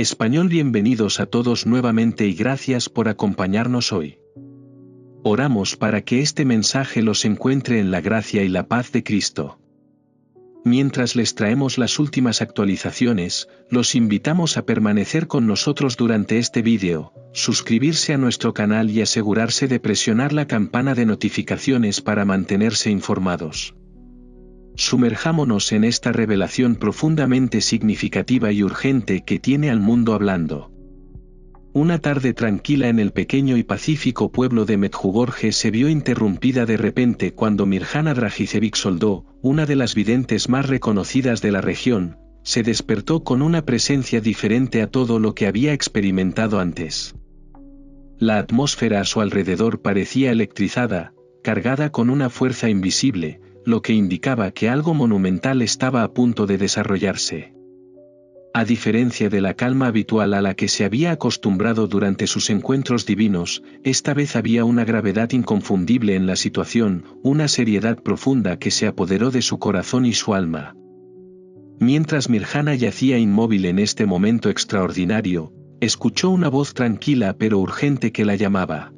Español. Bienvenidos a todos nuevamente y gracias por acompañarnos hoy. Oramos para que este mensaje los encuentre en la gracia y la paz de Cristo. Mientras les traemos las últimas actualizaciones, los invitamos a permanecer con nosotros durante este vídeo, suscribirse a nuestro canal y asegurarse de presionar la campana de notificaciones para mantenerse informados. Sumerjámonos en esta revelación profundamente significativa y urgente que tiene al mundo hablando. Una tarde tranquila en el pequeño y pacífico pueblo de Medjugorje se vio interrumpida de repente cuando Mirjana Dragicevic Soldó, una de las videntes más reconocidas de la región, se despertó con una presencia diferente a todo lo que había experimentado antes. La atmósfera a su alrededor parecía electrizada, cargada con una fuerza invisible, lo que indicaba que algo monumental estaba a punto de desarrollarse. A diferencia de la calma habitual a la que se había acostumbrado durante sus encuentros divinos, esta vez había una gravedad inconfundible en la situación, una seriedad profunda que se apoderó de su corazón y su alma. Mientras Mirjana yacía inmóvil en este momento extraordinario, escuchó una voz tranquila pero urgente que la llamaba.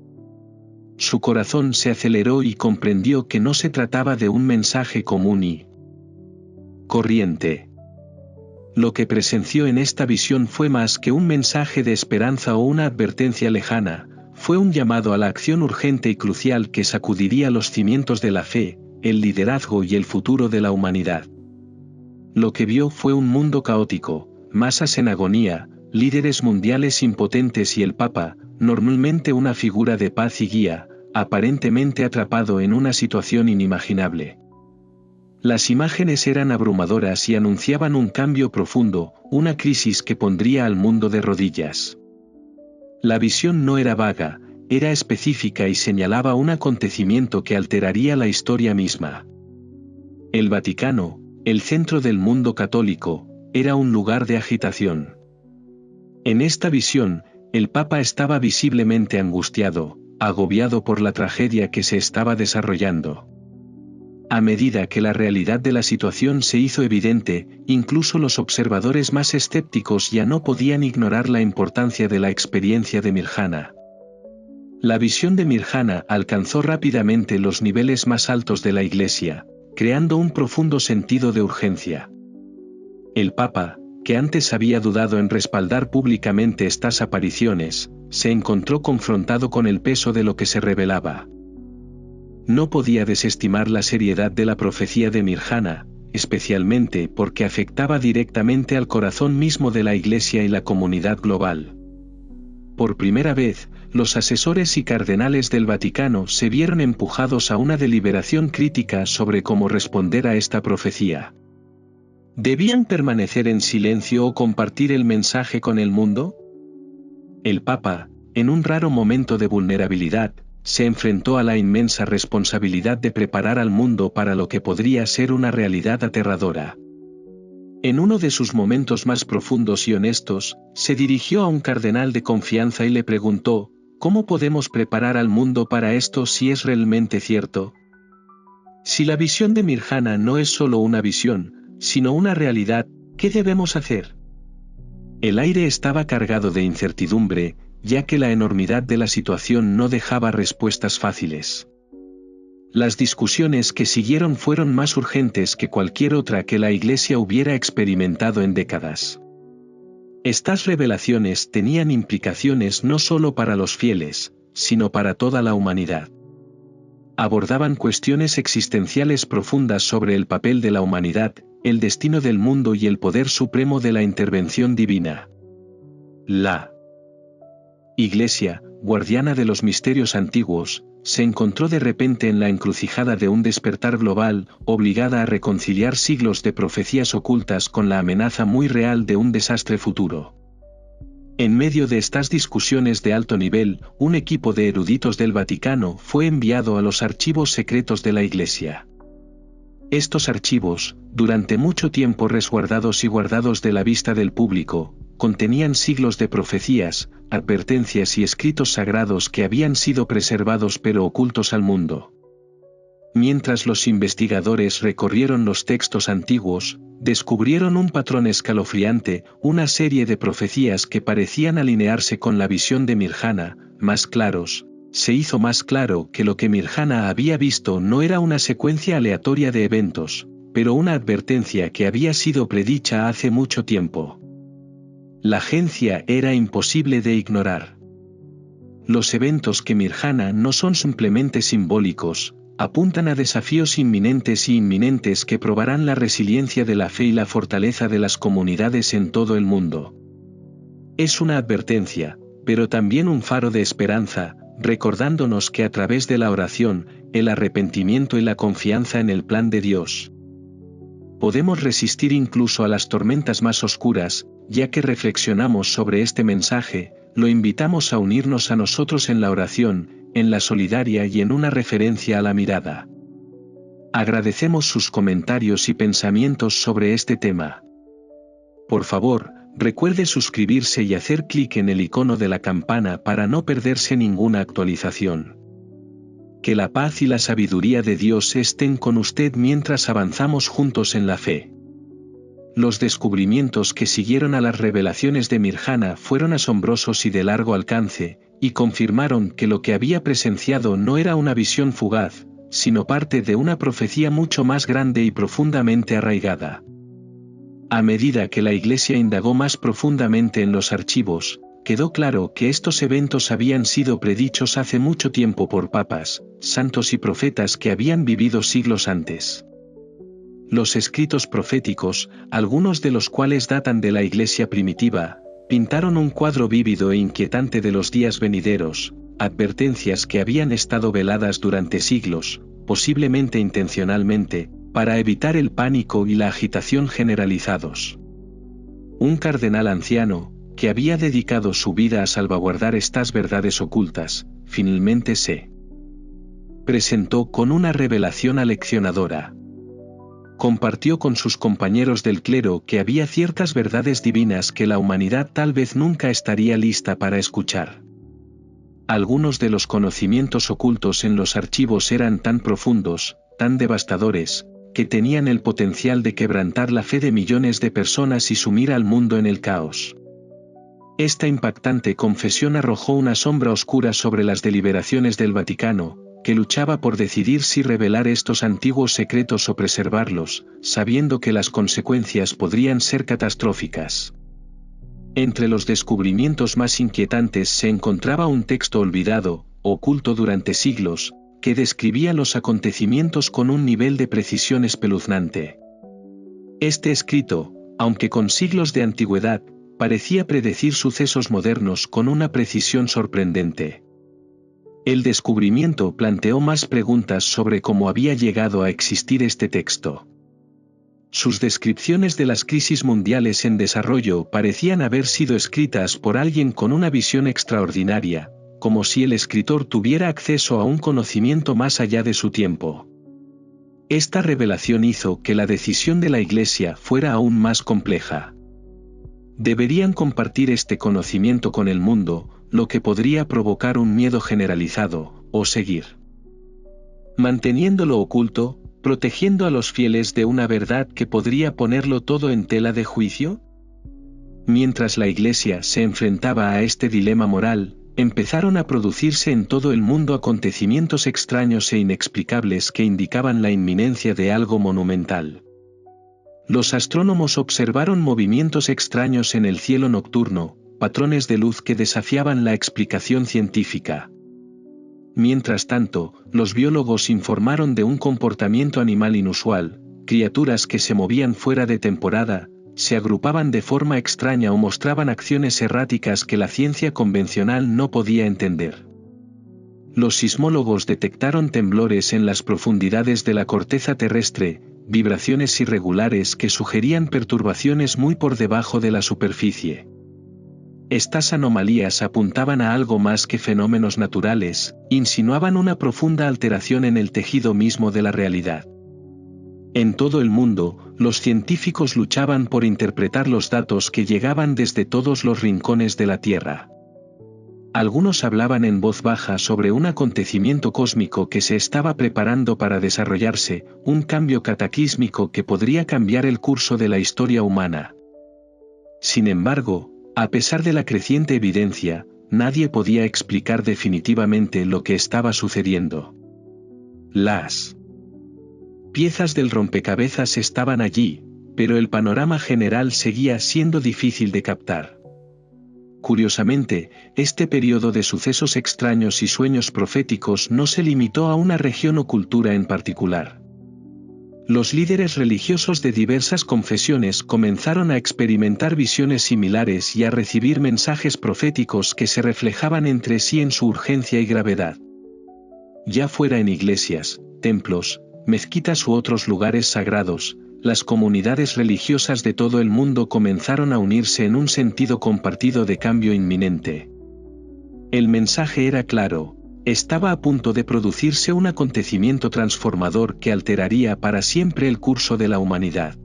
Su corazón se aceleró y comprendió que no se trataba de un mensaje común y corriente. Lo que presenció en esta visión fue más que un mensaje de esperanza o una advertencia lejana, fue un llamado a la acción urgente y crucial que sacudiría los cimientos de la fe, el liderazgo y el futuro de la humanidad. Lo que vio fue un mundo caótico, masas en agonía, líderes mundiales impotentes y el Papa, normalmente una figura de paz y guía, aparentemente atrapado en una situación inimaginable. Las imágenes eran abrumadoras y anunciaban un cambio profundo, una crisis que pondría al mundo de rodillas. La visión no era vaga, era específica y señalaba un acontecimiento que alteraría la historia misma. El Vaticano, el centro del mundo católico, era un lugar de agitación. En esta visión, el Papa estaba visiblemente angustiado, agobiado por la tragedia que se estaba desarrollando. A medida que la realidad de la situación se hizo evidente, incluso los observadores más escépticos ya no podían ignorar la importancia de la experiencia de Mirjana. La visión de Mirjana alcanzó rápidamente los niveles más altos de la Iglesia, creando un profundo sentido de urgencia. El Papa, que antes había dudado en respaldar públicamente estas apariciones, se encontró confrontado con el peso de lo que se revelaba. No podía desestimar la seriedad de la profecía de Mirjana, especialmente porque afectaba directamente al corazón mismo de la Iglesia y la comunidad global. Por primera vez, los asesores y cardenales del Vaticano se vieron empujados a una deliberación crítica sobre cómo responder a esta profecía. ¿Debían permanecer en silencio o compartir el mensaje con el mundo? El Papa, en un raro momento de vulnerabilidad, se enfrentó a la inmensa responsabilidad de preparar al mundo para lo que podría ser una realidad aterradora. En uno de sus momentos más profundos y honestos, se dirigió a un cardenal de confianza y le preguntó, ¿cómo podemos preparar al mundo para esto si es realmente cierto? Si la visión de Mirjana no es solo una visión, sino una realidad, ¿qué debemos hacer? El aire estaba cargado de incertidumbre, ya que la enormidad de la situación no dejaba respuestas fáciles. Las discusiones que siguieron fueron más urgentes que cualquier otra que la Iglesia hubiera experimentado en décadas. Estas revelaciones tenían implicaciones no solo para los fieles, sino para toda la humanidad. Abordaban cuestiones existenciales profundas sobre el papel de la humanidad, el destino del mundo y el poder supremo de la intervención divina. La Iglesia, guardiana de los misterios antiguos, se encontró de repente en la encrucijada de un despertar global, obligada a reconciliar siglos de profecías ocultas con la amenaza muy real de un desastre futuro. En medio de estas discusiones de alto nivel, un equipo de eruditos del Vaticano fue enviado a los archivos secretos de la Iglesia. Estos archivos, durante mucho tiempo resguardados y guardados de la vista del público, contenían siglos de profecías, advertencias y escritos sagrados que habían sido preservados pero ocultos al mundo. Mientras los investigadores recorrieron los textos antiguos, descubrieron un patrón escalofriante, una serie de profecías que parecían alinearse con la visión de Mirjana, más claros. Se hizo más claro que lo que Mirjana había visto no era una secuencia aleatoria de eventos, pero una advertencia que había sido predicha hace mucho tiempo. La agencia era imposible de ignorar. Los eventos que Mirjana no son simplemente simbólicos, apuntan a desafíos inminentes y inminentes que probarán la resiliencia de la fe y la fortaleza de las comunidades en todo el mundo. Es una advertencia, pero también un faro de esperanza, recordándonos que a través de la oración, el arrepentimiento y la confianza en el plan de Dios, podemos resistir incluso a las tormentas más oscuras. Ya que reflexionamos sobre este mensaje, lo invitamos a unirnos a nosotros en la oración, en la solidaria y en una referencia a la mirada. Agradecemos sus comentarios y pensamientos sobre este tema. Por favor, recuerde suscribirse y hacer clic en el icono de la campana para no perderse ninguna actualización. Que la paz y la sabiduría de Dios estén con usted mientras avanzamos juntos en la fe. Los descubrimientos que siguieron a las revelaciones de Mirjana fueron asombrosos y de largo alcance, y confirmaron que lo que había presenciado no era una visión fugaz, sino parte de una profecía mucho más grande y profundamente arraigada. A medida que la Iglesia indagó más profundamente en los archivos, quedó claro que estos eventos habían sido predichos hace mucho tiempo por papas, santos y profetas que habían vivido siglos antes. Los escritos proféticos, algunos de los cuales datan de la Iglesia primitiva, pintaron un cuadro vívido e inquietante de los días venideros, advertencias que habían estado veladas durante siglos, posiblemente intencionalmente, para evitar el pánico y la agitación generalizados. Un cardenal anciano, que había dedicado su vida a salvaguardar estas verdades ocultas, finalmente se presentó con una revelación aleccionadora. Compartió con sus compañeros del clero que había ciertas verdades divinas que la humanidad tal vez nunca estaría lista para escuchar. Algunos de los conocimientos ocultos en los archivos eran tan profundos, tan devastadores, que tenían el potencial de quebrantar la fe de millones de personas y sumir al mundo en el caos. Esta impactante confesión arrojó una sombra oscura sobre las deliberaciones del Vaticano, que luchaba por decidir si revelar estos antiguos secretos o preservarlos, sabiendo que las consecuencias podrían ser catastróficas. Entre los descubrimientos más inquietantes se encontraba un texto olvidado, oculto durante siglos, que describía los acontecimientos con un nivel de precisión espeluznante. Este escrito, aunque con siglos de antigüedad, parecía predecir sucesos modernos con una precisión sorprendente. El descubrimiento planteó más preguntas sobre cómo había llegado a existir este texto. Sus descripciones de las crisis mundiales en desarrollo parecían haber sido escritas por alguien con una visión extraordinaria, como si el escritor tuviera acceso a un conocimiento más allá de su tiempo. Esta revelación hizo que la decisión de la Iglesia fuera aún más compleja. Deberían compartir este conocimiento con el mundo, lo que podría provocar un miedo generalizado, o seguir manteniéndolo oculto, protegiendo a los fieles de una verdad que podría ponerlo todo en tela de juicio. Mientras la Iglesia se enfrentaba a este dilema moral, empezaron a producirse en todo el mundo acontecimientos extraños e inexplicables que indicaban la inminencia de algo monumental. Los astrónomos observaron movimientos extraños en el cielo nocturno, patrones de luz que desafiaban la explicación científica. Mientras tanto, los biólogos informaron de un comportamiento animal inusual, criaturas que se movían fuera de temporada, se agrupaban de forma extraña o mostraban acciones erráticas que la ciencia convencional no podía entender. Los sismólogos detectaron temblores en las profundidades de la corteza terrestre, vibraciones irregulares que sugerían perturbaciones muy por debajo de la superficie. Estas anomalías apuntaban a algo más que fenómenos naturales, insinuaban una profunda alteración en el tejido mismo de la realidad. En todo el mundo, los científicos luchaban por interpretar los datos que llegaban desde todos los rincones de la Tierra. Algunos hablaban en voz baja sobre un acontecimiento cósmico que se estaba preparando para desarrollarse, un cambio cataclísmico que podría cambiar el curso de la historia humana. Sin embargo, a pesar de la creciente evidencia, nadie podía explicar definitivamente lo que estaba sucediendo. Las piezas del rompecabezas estaban allí, pero el panorama general seguía siendo difícil de captar. Curiosamente, este periodo de sucesos extraños y sueños proféticos no se limitó a una región o cultura en particular. Los líderes religiosos de diversas confesiones comenzaron a experimentar visiones similares y a recibir mensajes proféticos que se reflejaban entre sí en su urgencia y gravedad. Ya fuera en iglesias, templos, mezquitas u otros lugares sagrados, las comunidades religiosas de todo el mundo comenzaron a unirse en un sentido compartido de cambio inminente. El mensaje era claro: estaba a punto de producirse un acontecimiento transformador que alteraría para siempre el curso de la humanidad.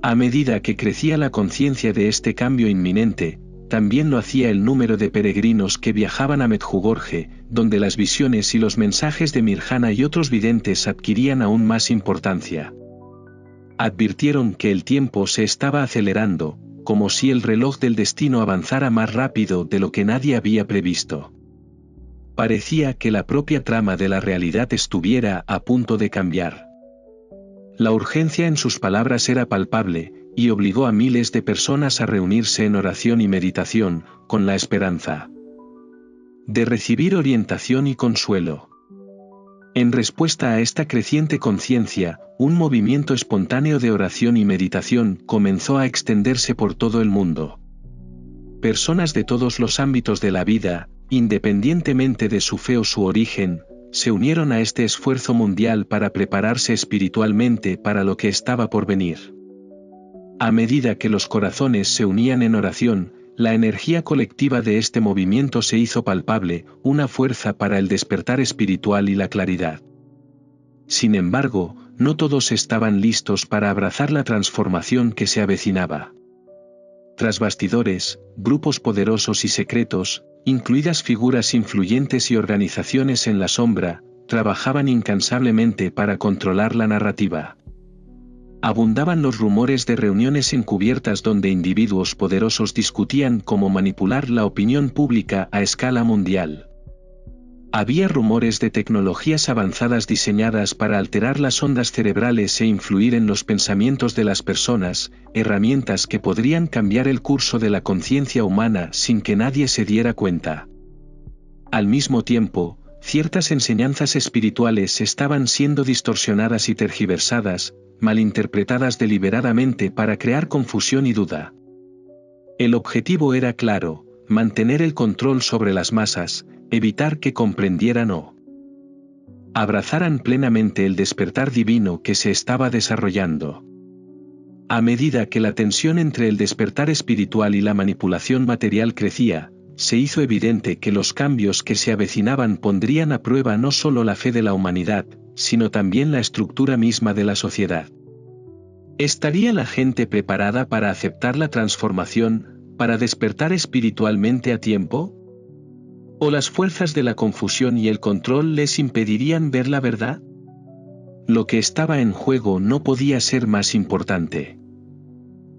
A medida que crecía la conciencia de este cambio inminente, también lo hacía el número de peregrinos que viajaban a Medjugorje, donde las visiones y los mensajes de Mirjana y otros videntes adquirían aún más importancia. Advirtieron que el tiempo se estaba acelerando, como si el reloj del destino avanzara más rápido de lo que nadie había previsto. Parecía que la propia trama de la realidad estuviera a punto de cambiar. La urgencia en sus palabras era palpable, y obligó a miles de personas a reunirse en oración y meditación, con la esperanza de recibir orientación y consuelo. En respuesta a esta creciente conciencia, un movimiento espontáneo de oración y meditación comenzó a extenderse por todo el mundo. Personas de todos los ámbitos de la vida, independientemente de su fe o su origen, se unieron a este esfuerzo mundial para prepararse espiritualmente para lo que estaba por venir. A medida que los corazones se unían en oración, la energía colectiva de este movimiento se hizo palpable, una fuerza para el despertar espiritual y la claridad. Sin embargo, no todos estaban listos para abrazar la transformación que se avecinaba. Tras bastidores, grupos poderosos y secretos, incluidas figuras influyentes y organizaciones en la sombra, trabajaban incansablemente para controlar la narrativa. Abundaban los rumores de reuniones encubiertas donde individuos poderosos discutían cómo manipular la opinión pública a escala mundial. Había rumores de tecnologías avanzadas diseñadas para alterar las ondas cerebrales e influir en los pensamientos de las personas, herramientas que podrían cambiar el curso de la conciencia humana sin que nadie se diera cuenta. Al mismo tiempo, ciertas enseñanzas espirituales estaban siendo distorsionadas y tergiversadas, malinterpretadas deliberadamente para crear confusión y duda. El objetivo era claro: mantener el control sobre las masas, evitar que comprendieran o abrazaran plenamente el despertar divino que se estaba desarrollando. A medida que la tensión entre el despertar espiritual y la manipulación material crecía, se hizo evidente que los cambios que se avecinaban pondrían a prueba no solo la fe de la humanidad, sino también la estructura misma de la sociedad. ¿Estaría la gente preparada para aceptar la transformación, para despertar espiritualmente a tiempo? ¿O las fuerzas de la confusión y el control les impedirían ver la verdad? Lo que estaba en juego no podía ser más importante.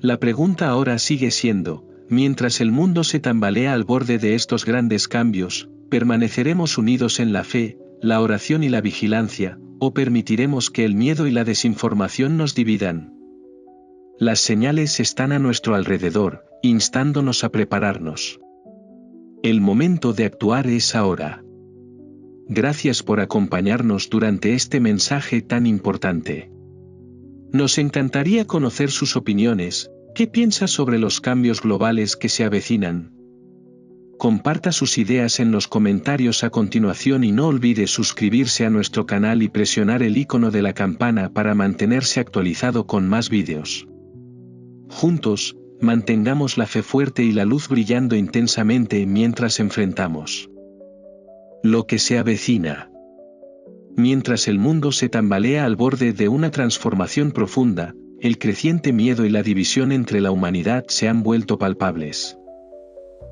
La pregunta ahora sigue siendo: mientras el mundo se tambalea al borde de estos grandes cambios, ¿permaneceremos unidos en la fe, la oración y la vigilancia, o permitiremos que el miedo y la desinformación nos dividan? Las señales están a nuestro alrededor, instándonos a prepararnos. El momento de actuar es ahora. Gracias por acompañarnos durante este mensaje tan importante. Nos encantaría conocer sus opiniones. ¿Qué piensa sobre los cambios globales que se avecinan? Comparta sus ideas en los comentarios a continuación y no olvide suscribirse a nuestro canal y presionar el icono de la campana para mantenerse actualizado con más vídeos. Juntos, mantengamos la fe fuerte y la luz brillando intensamente mientras enfrentamos lo que se avecina. Mientras el mundo se tambalea al borde de una transformación profunda, el creciente miedo y la división entre la humanidad se han vuelto palpables.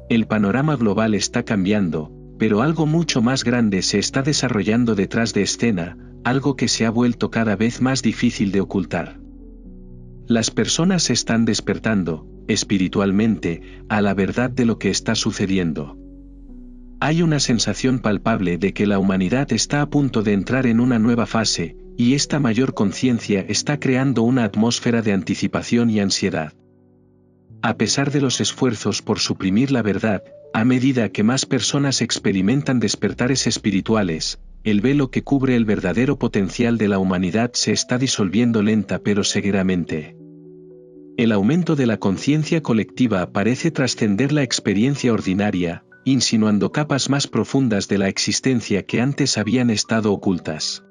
El panorama global está cambiando, pero algo mucho más grande se está desarrollando detrás de escena, algo que se ha vuelto cada vez más difícil de ocultar. Las personas se están despertando, espiritualmente, a la verdad de lo que está sucediendo. Hay una sensación palpable de que la humanidad está a punto de entrar en una nueva fase, y esta mayor conciencia está creando una atmósfera de anticipación y ansiedad. A pesar de los esfuerzos por suprimir la verdad, a medida que más personas experimentan despertares espirituales, el velo que cubre el verdadero potencial de la humanidad se está disolviendo lenta pero seguidamente. El aumento de la conciencia colectiva parece trascender la experiencia ordinaria, insinuando capas más profundas de la existencia que antes habían estado ocultas.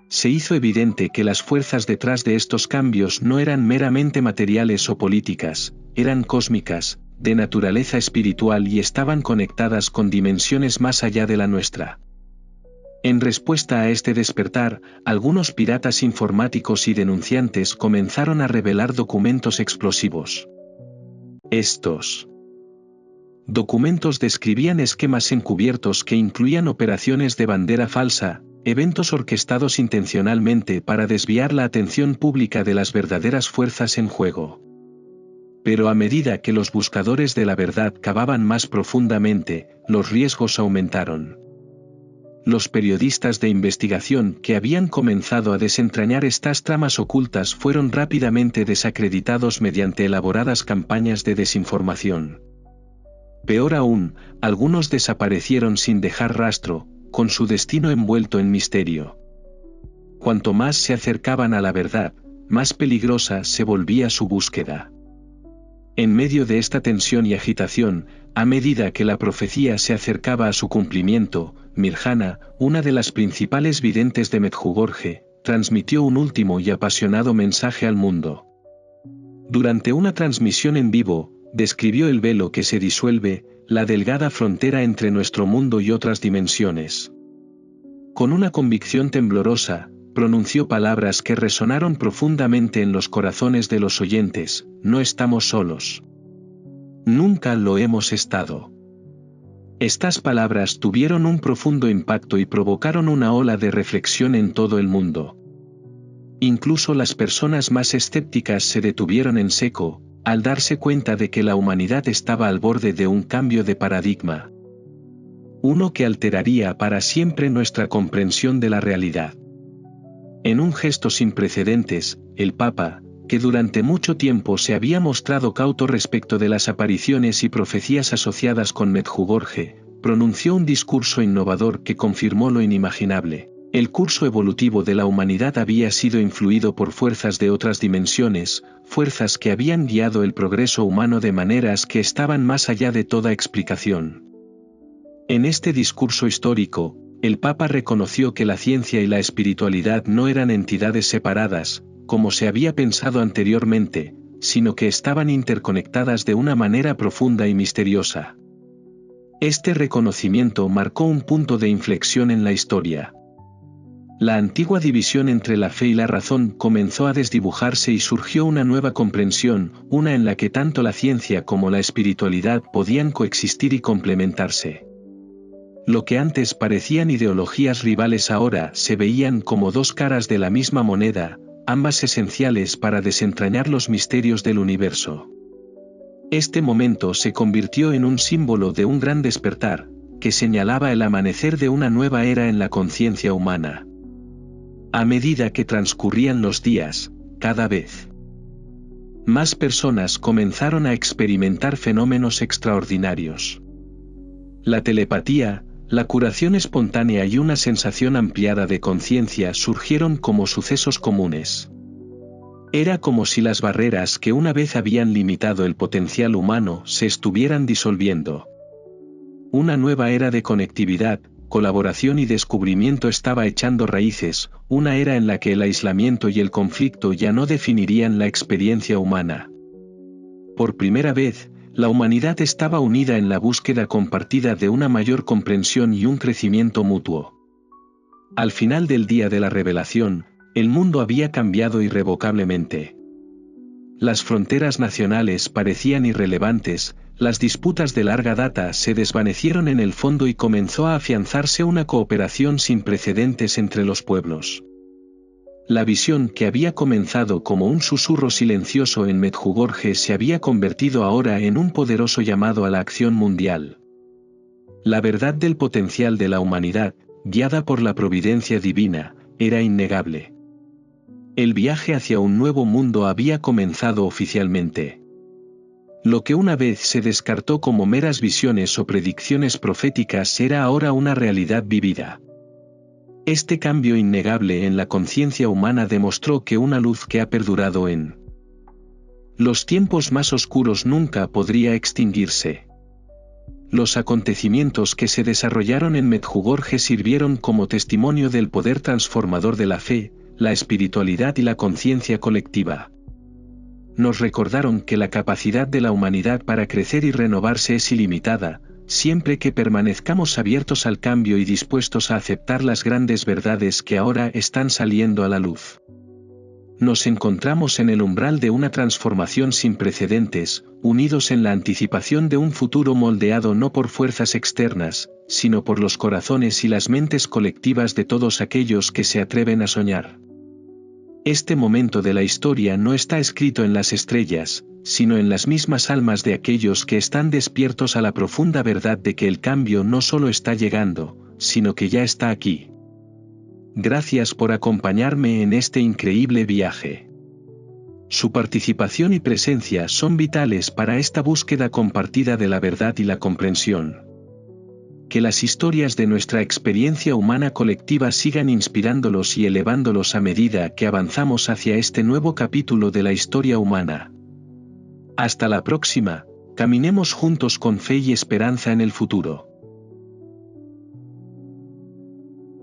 Se hizo evidente que las fuerzas detrás de estos cambios no eran meramente materiales o políticas, eran cósmicas, de naturaleza espiritual y estaban conectadas con dimensiones más allá de la nuestra. En respuesta a este despertar, algunos piratas informáticos y denunciantes comenzaron a revelar documentos explosivos. Estos documentos describían esquemas encubiertos que incluían operaciones de bandera falsa, eventos orquestados intencionalmente para desviar la atención pública de las verdaderas fuerzas en juego. Pero a medida que los buscadores de la verdad cavaban más profundamente, los riesgos aumentaron. Los periodistas de investigación que habían comenzado a desentrañar estas tramas ocultas fueron rápidamente desacreditados mediante elaboradas campañas de desinformación. Peor aún, algunos desaparecieron sin dejar rastro, con su destino envuelto en misterio. Cuanto más se acercaban a la verdad, más peligrosa se volvía su búsqueda. En medio de esta tensión y agitación, a medida que la profecía se acercaba a su cumplimiento, Mirjana, una de las principales videntes de Medjugorje, transmitió un último y apasionado mensaje al mundo. Durante una transmisión en vivo, describió el velo que se disuelve, la delgada frontera entre nuestro mundo y otras dimensiones. Con una convicción temblorosa, pronunció palabras que resonaron profundamente en los corazones de los oyentes: no estamos solos. Nunca lo hemos estado. Estas palabras tuvieron un profundo impacto y provocaron una ola de reflexión en todo el mundo. Incluso las personas más escépticas se detuvieron en seco, al darse cuenta de que la humanidad estaba al borde de un cambio de paradigma. Uno que alteraría para siempre nuestra comprensión de la realidad. En un gesto sin precedentes, el Papa, que durante mucho tiempo se había mostrado cauto respecto de las apariciones y profecías asociadas con Medjugorje, pronunció un discurso innovador que confirmó lo inimaginable. El curso evolutivo de la humanidad había sido influido por fuerzas de otras dimensiones, fuerzas que habían guiado el progreso humano de maneras que estaban más allá de toda explicación. En este discurso histórico, el Papa reconoció que la ciencia y la espiritualidad no eran entidades separadas, como se había pensado anteriormente, sino que estaban interconectadas de una manera profunda y misteriosa. Este reconocimiento marcó un punto de inflexión en la historia. La antigua división entre la fe y la razón comenzó a desdibujarse y surgió una nueva comprensión, una en la que tanto la ciencia como la espiritualidad podían coexistir y complementarse. Lo que antes parecían ideologías rivales ahora se veían como dos caras de la misma moneda, ambas esenciales para desentrañar los misterios del universo. Este momento se convirtió en un símbolo de un gran despertar, que señalaba el amanecer de una nueva era en la conciencia humana. A medida que transcurrían los días, cada vez más personas comenzaron a experimentar fenómenos extraordinarios. La telepatía, la curación espontánea y una sensación ampliada de conciencia surgieron como sucesos comunes. Era como si las barreras que una vez habían limitado el potencial humano se estuvieran disolviendo. Una nueva era de conectividad, colaboración y descubrimiento estaba echando raíces, una era en la que el aislamiento y el conflicto ya no definirían la experiencia humana. Por primera vez, la humanidad estaba unida en la búsqueda compartida de una mayor comprensión y un crecimiento mutuo. Al final del día de la revelación, el mundo había cambiado irrevocablemente. Las fronteras nacionales parecían irrelevantes, Las disputas de larga data se desvanecieron en el fondo y comenzó a afianzarse una cooperación sin precedentes entre los pueblos. La visión que había comenzado como un susurro silencioso en Medjugorje se había convertido ahora en un poderoso llamado a la acción mundial. La verdad del potencial de la humanidad, guiada por la providencia divina, era innegable. El viaje hacia un nuevo mundo había comenzado oficialmente. Lo que una vez se descartó como meras visiones o predicciones proféticas era ahora una realidad vivida. Este cambio innegable en la conciencia humana demostró que una luz que ha perdurado en los tiempos más oscuros nunca podría extinguirse. Los acontecimientos que se desarrollaron en Medjugorje sirvieron como testimonio del poder transformador de la fe, la espiritualidad y la conciencia colectiva. Nos recordaron que la capacidad de la humanidad para crecer y renovarse es ilimitada, siempre que permanezcamos abiertos al cambio y dispuestos a aceptar las grandes verdades que ahora están saliendo a la luz. Nos encontramos en el umbral de una transformación sin precedentes, unidos en la anticipación de un futuro moldeado no por fuerzas externas, sino por los corazones y las mentes colectivas de todos aquellos que se atreven a soñar. Este momento de la historia no está escrito en las estrellas, sino en las mismas almas de aquellos que están despiertos a la profunda verdad de que el cambio no solo está llegando, sino que ya está aquí. Gracias por acompañarme en este increíble viaje. Su participación y presencia son vitales para esta búsqueda compartida de la verdad y la comprensión. Que las historias de nuestra experiencia humana colectiva sigan inspirándolos y elevándolos a medida que avanzamos hacia este nuevo capítulo de la historia humana. Hasta la próxima, caminemos juntos con fe y esperanza en el futuro.